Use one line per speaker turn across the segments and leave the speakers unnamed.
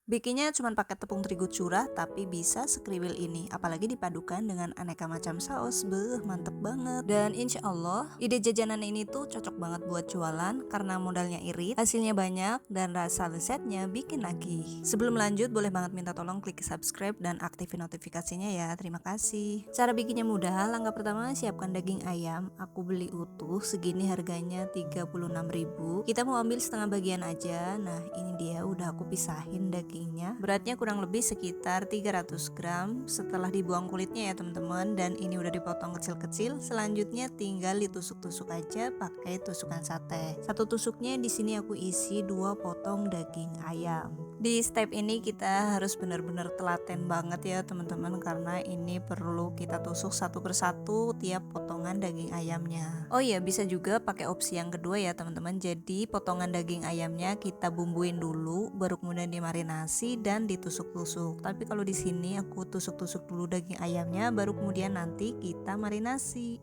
Bikinnya cuma pakai tepung terigu curah tapi bisa sekriwil ini, apalagi dipadukan dengan aneka macam saus. Beuh, mantep banget. Dan insya Allah ide jajanan ini tuh cocok banget buat jualan karena modalnya irit, hasilnya banyak, dan rasa lezatnya bikin nagih. Sebelum lanjut boleh banget minta tolong klik subscribe dan aktifin notifikasinya ya, terima kasih. Cara bikinnya mudah. Langkah pertama, siapkan daging ayam. Aku beli utuh, segini harganya 36.000. Kita mau ambil setengah bagian aja. Nah ini dia udah aku pisahin dagingnya. Beratnya kurang lebih sekitar 300 gram setelah dibuang kulitnya ya teman-teman, dan ini udah dipotong kecil-kecil. Selanjutnya tinggal ditusuk-tusuk aja pakai tusukan sate. Satu tusuknya di sini aku isi 2 potong daging ayam. Di step ini kita harus benar-benar telaten banget ya teman-teman, karena ini perlu kita tusuk satu persatu tiap potongan daging ayamnya. Oh iya, bisa juga pakai opsi yang kedua ya teman-teman. Jadi potongan daging ayamnya kita bumbuin dulu, baru kemudian dimarinasi dan ditusuk-tusuk. Tapi kalau di sini aku tusuk-tusuk dulu daging ayamnya, baru kemudian nanti kita marinasi.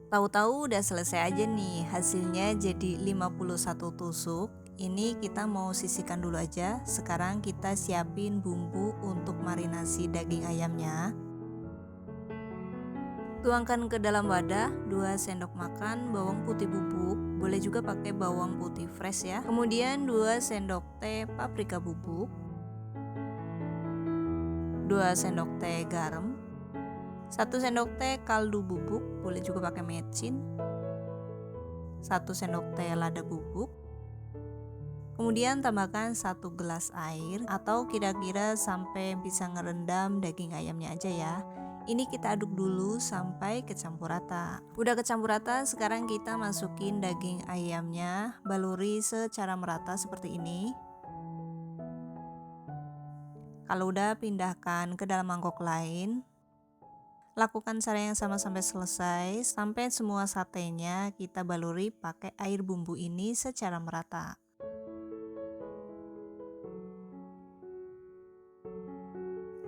Tahu-tahu udah selesai aja nih, hasilnya jadi 51 tusuk. Ini kita mau sisihkan dulu aja. Sekarang kita siapin bumbu untuk marinasi daging ayamnya. Tuangkan ke dalam wadah 2 sendok makan bawang putih bubuk, boleh juga pakai bawang putih fresh ya. Kemudian 2 sendok teh paprika bubuk, 2 sendok teh garam, 1 sendok teh kaldu bubuk, boleh juga pakai mecin, 1 sendok teh lada bubuk. Kemudian tambahkan 1 gelas air atau kira-kira sampai bisa ngerendam daging ayamnya aja ya. Ini kita aduk dulu sampai kecampur rata. Udah kecampur rata, sekarang kita masukin daging ayamnya, baluri secara merata seperti ini. Kalau udah, pindahkan ke dalam mangkok lain. Lakukan cara yang sama sampai selesai, sampai semua satenya kita baluri pakai air bumbu ini secara merata.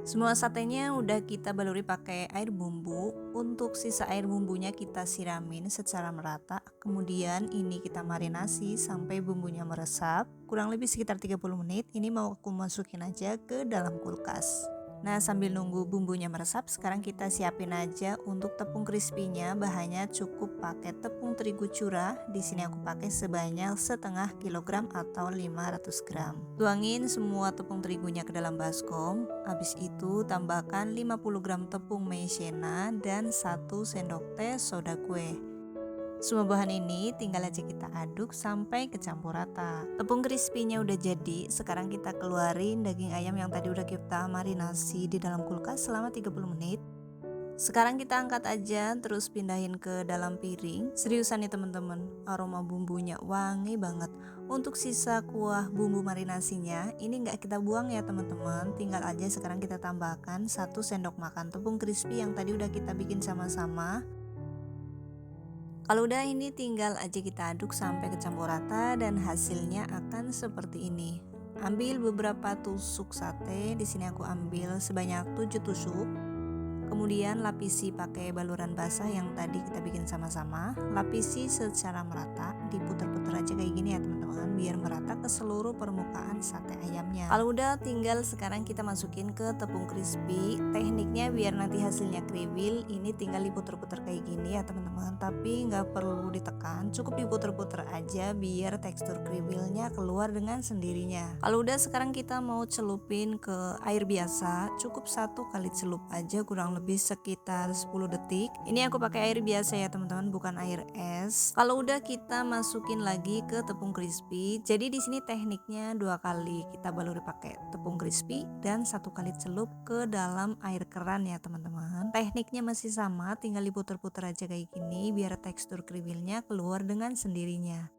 Semua satenya udah kita baluri pakai air bumbu. Untuk sisa air bumbunya kita siramin secara merata. Kemudian ini kita marinasi sampai bumbunya meresap. Kurang lebih sekitar 30 menit. Ini mau aku masukin aja ke dalam kulkas. Nah, sambil nunggu bumbunya meresap, sekarang kita siapin aja untuk tepung crispy-nya. Bahannya cukup pakai tepung terigu curah. Di sini aku pakai sebanyak setengah kilogram atau 500 gram. Tuangin semua tepung terigunya ke dalam baskom. Habis itu tambahkan 50 gram tepung maizena dan 1 sendok teh soda kue. Semua bahan ini tinggal aja kita aduk sampai kecampur rata. Tepung crispy-nya udah jadi. Sekarang kita keluarin daging ayam yang tadi udah kita marinasi di dalam kulkas selama 30 menit. Sekarang kita angkat aja, terus pindahin ke dalam piring. Seriusan nih teman-teman, aroma bumbunya wangi banget. Untuk sisa kuah bumbu marinasinya, ini nggak kita buang ya teman-teman. Tinggal aja sekarang kita tambahkan 1 sendok makan tepung crispy yang tadi udah kita bikin sama-sama. Kalau udah, ini tinggal aja kita aduk sampai kecampur rata dan hasilnya akan seperti ini. Ambil beberapa tusuk sate, di sini aku ambil sebanyak 7 tusuk. Kemudian lapisi pakai baluran basah yang tadi kita bikin sama-sama. Lapisi secara merata, diputer-puter aja kayak gini ya teman-teman, biar merata ke seluruh permukaan sate ayamnya. Kalau udah, tinggal sekarang kita masukin ke tepung crispy. Tekniknya biar nanti hasilnya kriwil, ini tinggal diputer-puter kayak gini ya teman-teman, tapi nggak perlu ditekan, cukup diputer-puter aja biar tekstur kriwilnya keluar dengan sendirinya. Kalau udah, sekarang kita mau celupin ke air biasa, cukup 1 kali celup aja, kurang lebih sekitar 10 detik. Ini aku pakai air biasa ya teman-teman, bukan air es. Kalau udah, kita masukin lagi ke tepung crispy. Jadi di sini tekniknya 2 kali kita baluri pakai tepung crispy dan 1 kali celup ke dalam air keran ya teman-teman. Tekniknya masih sama, tinggal diputer-puter aja kayak gini biar tekstur kriwilnya keluar dengan sendirinya.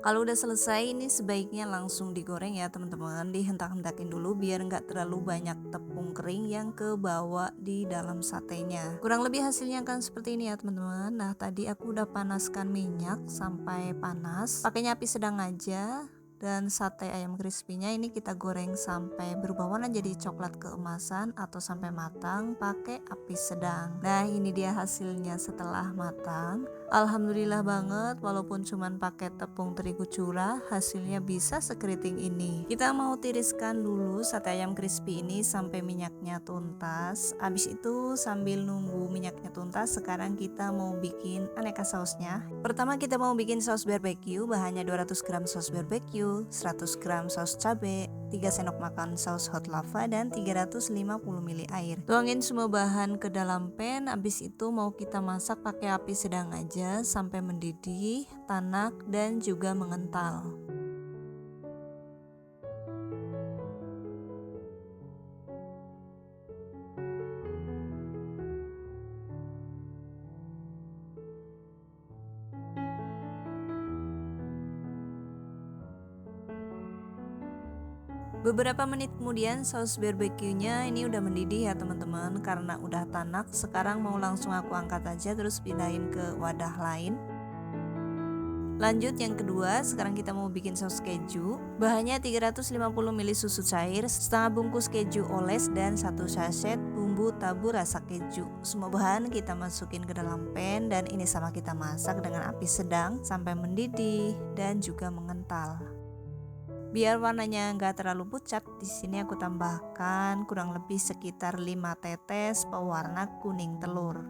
Kalau udah selesai, ini sebaiknya langsung digoreng ya teman-teman, dihentak-hentakin dulu biar nggak terlalu banyak tepung kering yang kebawa di dalam satenya. Kurang lebih hasilnya akan seperti ini ya teman-teman. Nah, tadi aku udah panaskan minyak sampai panas, pakainya api sedang aja. Dan sate ayam crispy-nya ini kita goreng sampai berubah warna jadi coklat keemasan atau sampai matang pakai api sedang. Nah, ini dia hasilnya setelah matang. Alhamdulillah banget, walaupun cuman pakai tepung terigu curah, hasilnya bisa sekeriting ini. Kita mau tiriskan dulu sate ayam crispy ini sampai minyaknya tuntas. Habis itu sambil nunggu minyaknya tuntas, sekarang kita mau bikin aneka sausnya. Pertama kita mau bikin saus barbeque, bahannya 200 gram saus barbeque, 100 gram saus cabai, 3 sendok makan saus hot lava, dan 350 ml air. Tuangin semua bahan ke dalam pan, habis itu mau kita masak pakai api sedang aja sampai mendidih, tanak, dan juga mengental. Beberapa menit kemudian saus barbeque-nya ini udah mendidih ya teman-teman. Karena udah tanak, sekarang mau langsung aku angkat aja terus pindahin ke wadah lain. Lanjut yang kedua, sekarang kita mau bikin saus keju. Bahannya 350 ml susu cair, setengah bungkus keju oles, dan 1 sachet bumbu tabur rasa keju. Semua bahan kita masukin ke dalam pan dan ini sama kita masak dengan api sedang sampai mendidih dan juga mengental. Biar warnanya nggak terlalu pucat, di sini aku tambahkan kurang lebih sekitar 5 tetes pewarna kuning telur.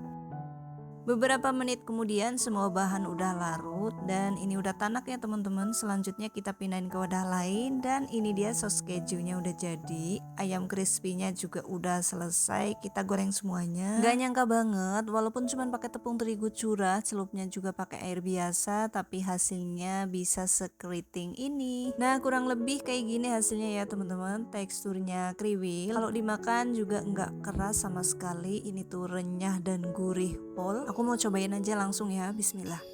Beberapa menit kemudian semua bahan udah larut dan ini udah tanak ya teman-teman. Selanjutnya kita pindahin ke wadah lain dan ini dia saus kejunya udah jadi. Ayam crispy-nya juga udah selesai, kita goreng semuanya. Gak nyangka banget, walaupun cuma pakai tepung terigu curah, celupnya juga pakai air biasa, tapi hasilnya bisa sekeriting ini. Nah kurang lebih kayak gini hasilnya ya teman-teman. Teksturnya kriwil, kalau dimakan juga nggak keras sama sekali. Ini tuh renyah dan gurih pol. Aku mau cobain aja langsung ya, bismillah.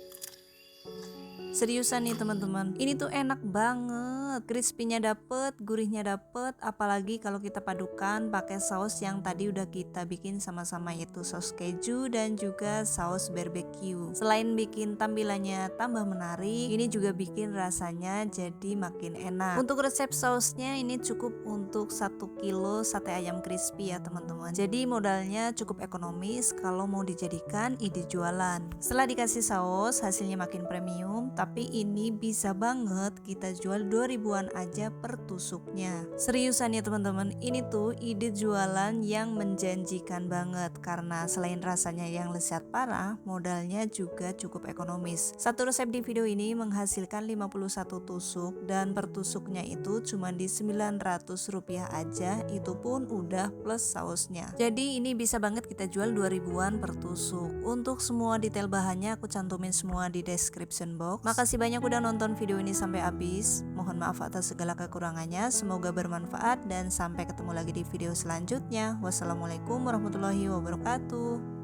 Seriusan nih teman-teman, ini tuh enak banget, crispy-nya dapet, gurihnya dapet, apalagi kalau kita padukan pakai saus yang tadi udah kita bikin sama-sama, yaitu saus keju dan juga saus barbeque. Selain bikin tampilannya tambah menarik, ini juga bikin rasanya jadi makin enak. Untuk resep sausnya ini cukup untuk 1 kilo sate ayam crispy ya teman-teman. Jadi modalnya cukup ekonomis kalau mau dijadikan ide jualan. Setelah dikasih saus, hasilnya makin premium, tapi ini bisa banget kita jual 2000-an aja per tusuknya. Seriusan ya teman-teman, ini tuh ide jualan yang menjanjikan banget karena selain rasanya yang lezat parah, modalnya juga cukup ekonomis. Satu resep di video ini menghasilkan 51 tusuk dan per tusuknya itu cuma di Rp900 aja, itu pun udah plus sausnya. Jadi ini bisa banget kita jual 2000-an per tusuk. Untuk semua detail bahannya aku cantumin semua di description box. Makasih banyak udah nonton video ini sampai habis. Mohon maaf atas segala kekurangannya. Semoga bermanfaat dan sampai ketemu lagi di video selanjutnya. Wassalamualaikum warahmatullahi wabarakatuh.